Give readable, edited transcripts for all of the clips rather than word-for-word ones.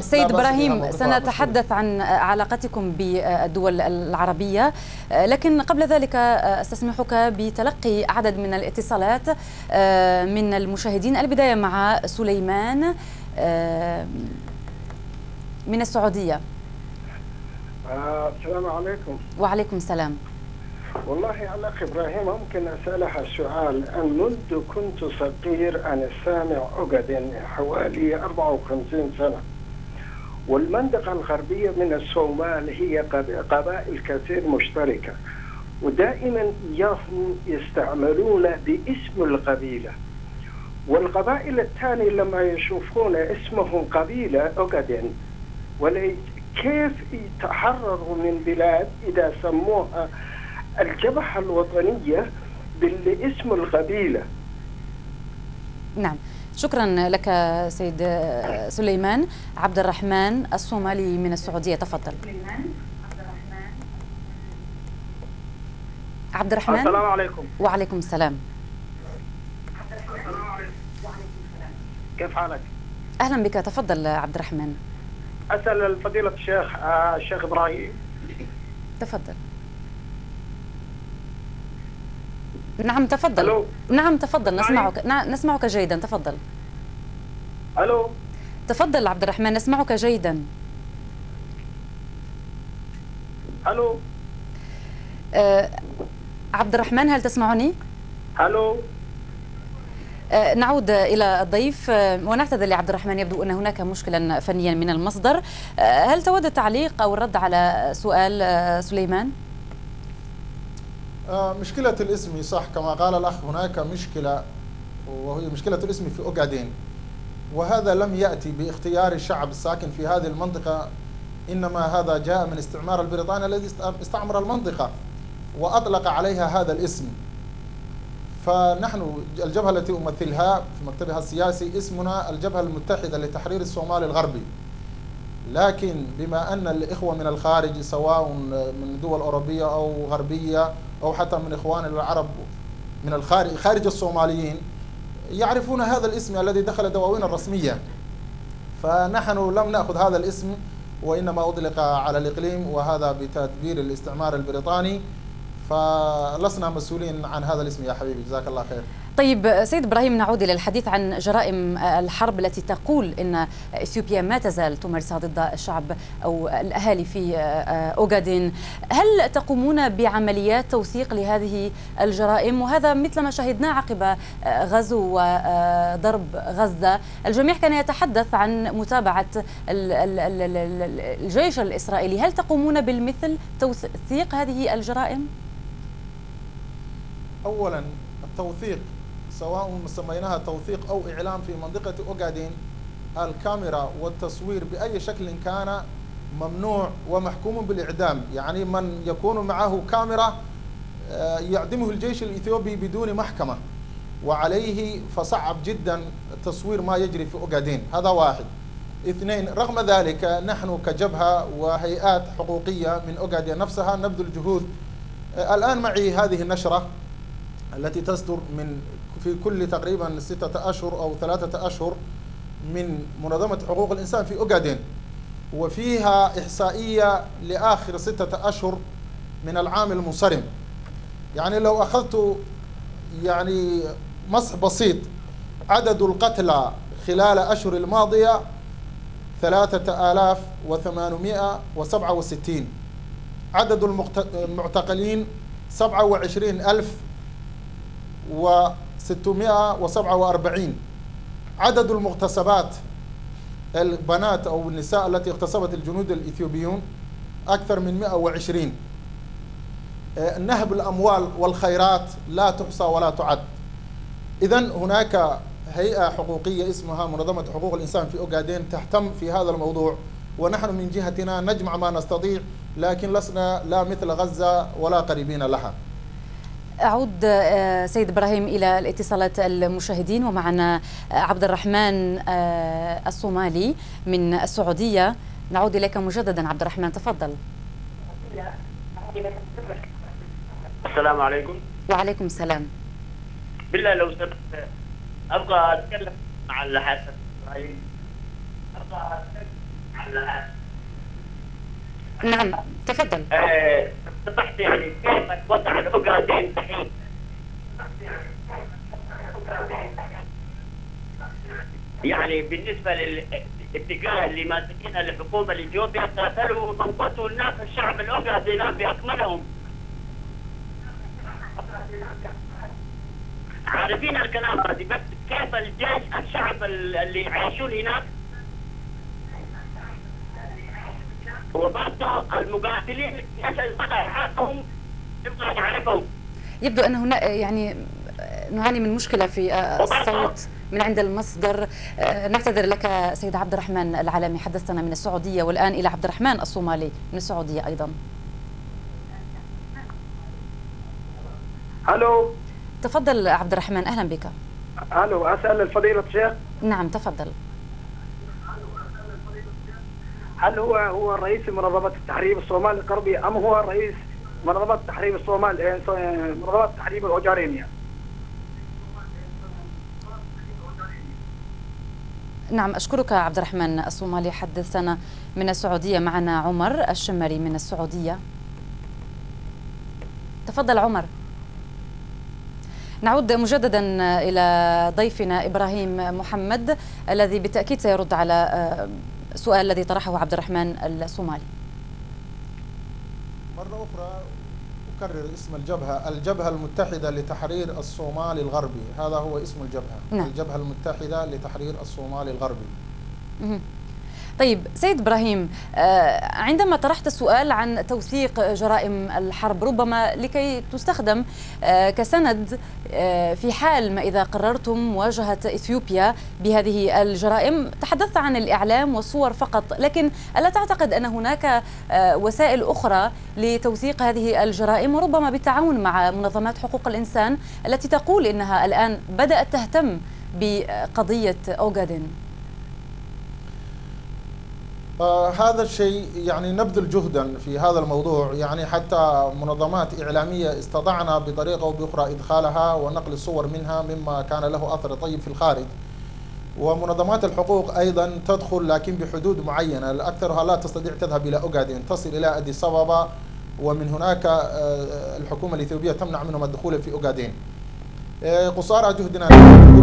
سيد إبراهيم، سنتحدث عن علاقتكم بالدول العربية، لكن قبل ذلك استسمحك بتلقي عدد من الاتصالات من المشاهدين. البداية مع سليمان من السعودية. السلام عليكم. وعليكم السلام. والله الأخ إبراهيم ممكن أسألها سؤال؟ أن منذ كنت صغير أنا سامع عقد حوالي 54 سنة، والمنطقة الغربية من الصومال هي قبائل كثير مشتركة، ودائما يستعملون باسم القبيلة، والقبائل الثانية لما يشوفون اسمهم قبيلة عقد، كيف يتحرروا من بلاد إذا سموها الجبهة الوطنية بالاسم القبيلة؟ نعم، شكرا لك سيد سليمان. عبد الرحمن الصومالي من السعودية، تفضل. عبد الرحمن. السلام عليكم. وعليكم السلام. كيف حالك؟ أهلا بك، تفضل عبد الرحمن. أسأل فضيلة الشيخ إبراهيم. تفضل. نعم تفضل. ألو. نعم تفضل، نسمعك. نسمعك جيدا، تفضل. ألو. تفضل عبد الرحمن، نسمعك جيدا. ألو. عبد الرحمن، هل تسمعني؟ ألو. نعود إلى الضيف ونعتذر لعبد الرحمن، يبدو أن هناك مشكلا فنيا من المصدر. هل تود التعليق أو الرد على سؤال سليمان؟ مشكلة الاسم صح كما قال الأخ، هناك مشكلة وهي مشكلة الاسم في أوغادين، وهذا لم يأتي باختيار الشعب الساكن في هذه المنطقة، إنما هذا جاء من استعمار البريطاني الذي استعمر المنطقة وأطلق عليها هذا الاسم. فنحن الجبهة التي أمثلها في مكتبها السياسي اسمنا الجبهة المتحدة لتحرير الصومال الغربي، لكن بما أن الإخوة من الخارج سواء من دول أوروبية أو غربية أو حتى من إخواننا العرب من الخارج خارج الصوماليين يعرفون هذا الاسم الذي دخل الدواوين الرسمية، فنحن لم نأخذ هذا الاسم وإنما أطلق على الإقليم، وهذا بتدبير الاستعمار البريطاني، فلسنا مسؤولين عن هذا الاسم يا حبيبي، جزاك الله خير. طيب سيد إبراهيم، نعود إلى الحديث عن جرائم الحرب التي تقول أن إثيوبيا ما تزال تمارسها ضد الشعب أو الأهالي في أوغادين. هل تقومون بعمليات توثيق لهذه الجرائم؟ وهذا مثل ما شاهدناه عقب غزو وضرب غزة، الجميع كان يتحدث عن متابعة الجيش الإسرائيلي. هل تقومون بالمثل توثيق هذه الجرائم؟ أولا التوثيق سواء سميناها توثيق أو إعلام في منطقة أوغادين، الكاميرا والتصوير بأي شكل كان ممنوع ومحكوم بالإعدام، يعني من يكون معه كاميرا يعدمه الجيش الإثيوبي بدون محكمة، وعليه فصعب جدا تصوير ما يجري في أوغادين. هذا واحد. اثنين، رغم ذلك نحن كجبهة وهيئات حقوقية من أوغادين نفسها نبذل جهود. الآن معي هذه النشرة التي تصدر من في كل تقريبا 6 أشهر أو 3 أشهر من منظمة حقوق الإنسان في أوغادين، وفيها إحصائية لآخر 6 أشهر من العام المنصرم. يعني لو أخذت يعني مسح بسيط، عدد القتلى خلال أشهر الماضية 3867، عدد المعتقلين 27647، عدد المغتصبات البنات أو النساء التي اغتصبت الجنود الإثيوبيون أكثر من 120. نهب الأموال والخيرات لا تحصى ولا تعد. إذن هناك هيئة حقوقية اسمها منظمة حقوق الإنسان في أوغادين تهتم في هذا الموضوع، ونحن من جهتنا نجمع ما نستطيع، لكن لسنا لا مثل غزة ولا قريبين لها. أعود سيد إبراهيم إلى الاتصالات المشاهدين، ومعنا عبد الرحمن الصومالي من السعودية. نعود إليك مجددا عبد الرحمن، تفضل. السلام عليكم. وعليكم السلام. بالله لو سمحت أبغى أتكلم مع الحسن إبراهيم. نعم تفضل. صحت يعني كيف وضع الأوغادين الحين؟ يعني بالنسبة للاتجاه اللي ماسكينها الحكومة الإثيوبية قاتلوا وموتوا الناس الشعب الأوغادي بأكملهم. عارفين الكلام هذا، بس كيف الجيش الشعب اللي يعيشون هناك وبرضه المقاتلين حقهم يبغى يعرفهم. يبدو أن هنا يعني نعاني من مشكلة في الصوت من عند المصدر. نعتذر لك سيد عبد الرحمن العلامي، حدثنا من السعودية، والآن إلى عبد الرحمن الصومالي من السعودية أيضا. الو تفضل عبد الرحمن، أهلا بك. الو، اسال الفضيلة الشيخ. نعم تفضل. هل هو رئيس منظمة التحرير الصومالي الغربي ام هو رئيس منظمة التحرير الصومال منظمة التحرير الاوغارينية؟ نعم أشكرك عبد الرحمن الصومالي. حدثنا من السعودية، معنا عمر الشمري من السعودية. تفضل عمر. نعود مجددا إلى ضيفنا إبراهيم محمد الذي بالتأكيد سيرد على السؤال الذي طرحه عبد الرحمن الصومالي. مرة أخرى أكرر اسم الجبهة المتحدة لتحرير الصومال الغربي، هذا هو اسم الجبهة. نعم. الجبهة المتحدة لتحرير الصومال الغربي. طيب سيد إبراهيم، عندما طرحت السؤال عن توثيق جرائم الحرب ربما لكي تستخدم كسند في حال ما إذا قررتم مواجهة إثيوبيا بهذه الجرائم، تحدثت عن الإعلام والصور فقط، لكن ألا تعتقد أن هناك وسائل أخرى لتوثيق هذه الجرائم، وربما بالتعاون مع منظمات حقوق الإنسان التي تقول إنها الآن بدأت تهتم بقضية أوغادين؟ هذا الشيء يعني نبذل جهدا في هذا الموضوع، يعني حتى منظمات إعلامية استطعنا بطريقة أو بأخرى إدخالها ونقل الصور منها مما كان له أثر طيب في الخارج. ومنظمات الحقوق أيضا تدخل لكن بحدود معينة، أكثرها لا تستطيع تذهب إلى أوغادين، تصل إلى أديس أبابا، ومن هناك الحكومة الإثيوبية تمنع منهم الدخول في أوغادين. قصارى جهدنا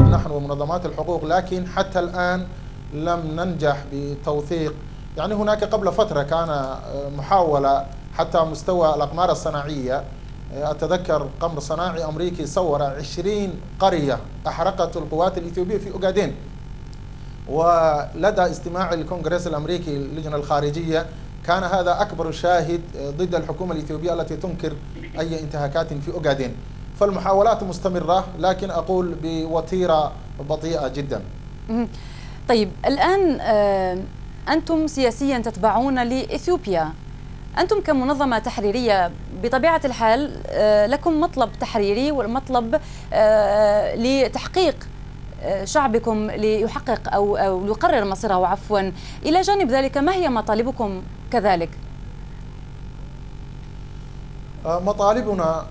نحن ومنظمات الحقوق، لكن حتى الآن لم ننجح بتوثيق. يعني هناك قبل فترة كان محاولة حتى مستوى الأقمار الصناعية، أتذكر قمر صناعي أمريكي صور 20 قرية أحرقت القوات الإثيوبية في أوغادين، ولدى استماع الكونغرس الأمريكي اللجنة الخارجية كان هذا أكبر شاهد ضد الحكومة الإثيوبية التي تنكر أي انتهاكات في أوغادين. فالمحاولات مستمرة، لكن أقول بوتيرة بطيئة جدا. طيب الآن أنتم سياسيا تتبعون لإثيوبيا، أنتم كمنظمة تحريرية بطبيعة الحال لكم مطلب تحريري والمطلب لتحقيق شعبكم ليحقق أو يقرر مصيره عفوا. إلى جانب ذلك ما هي مطالبكم كذلك؟ مطالبنا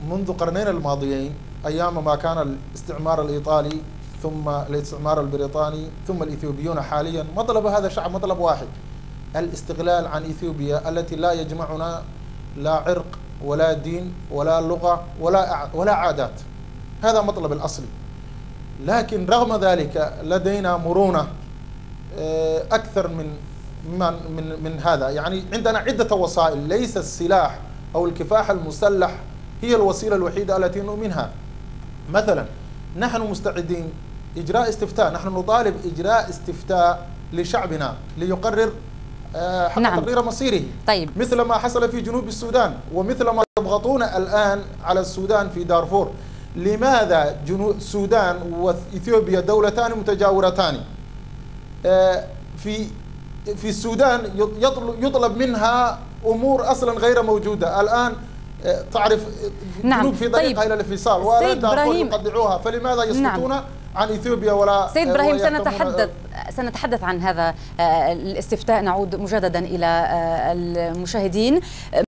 منذ قرنين الماضيين، أيام ما كان الاستعمار الإيطالي ثم الاستعمار البريطاني ثم الإثيوبيون حاليا، مطلب هذا الشعب مطلب واحد: الاستقلال عن إثيوبيا التي لا يجمعنا لا عرق ولا دين ولا لغة ولا عادات. هذا مطلب الأصلي. لكن رغم ذلك لدينا مرونة أكثر من هذا. يعني عندنا عدة وسائل، ليس السلاح أو الكفاح المسلح هي الوسيلة الوحيدة التي نؤمنها. مثلا نحن مستعدين إجراء استفتاء، نحن نطالب إجراء استفتاء لشعبنا ليقرر حق تقرير مصيره. طيب. مثل ما حصل في جنوب السودان، ومثل ما يضغطون الآن على السودان في دارفور. لماذا السودان وإثيوبيا دولتان متجاورتان؟ في السودان يطلب منها أمور أصلا غير موجودة الآن. تعرف الجنوب في طريقها إلى الانفصال، ولا دارفور يقطعوها، فلماذا يسكتون عن إثيوبيا ولا سيد إبراهيم؟ سنتحدث عن هذا الاستفتاء. نعود مجددا إلى المشاهدين.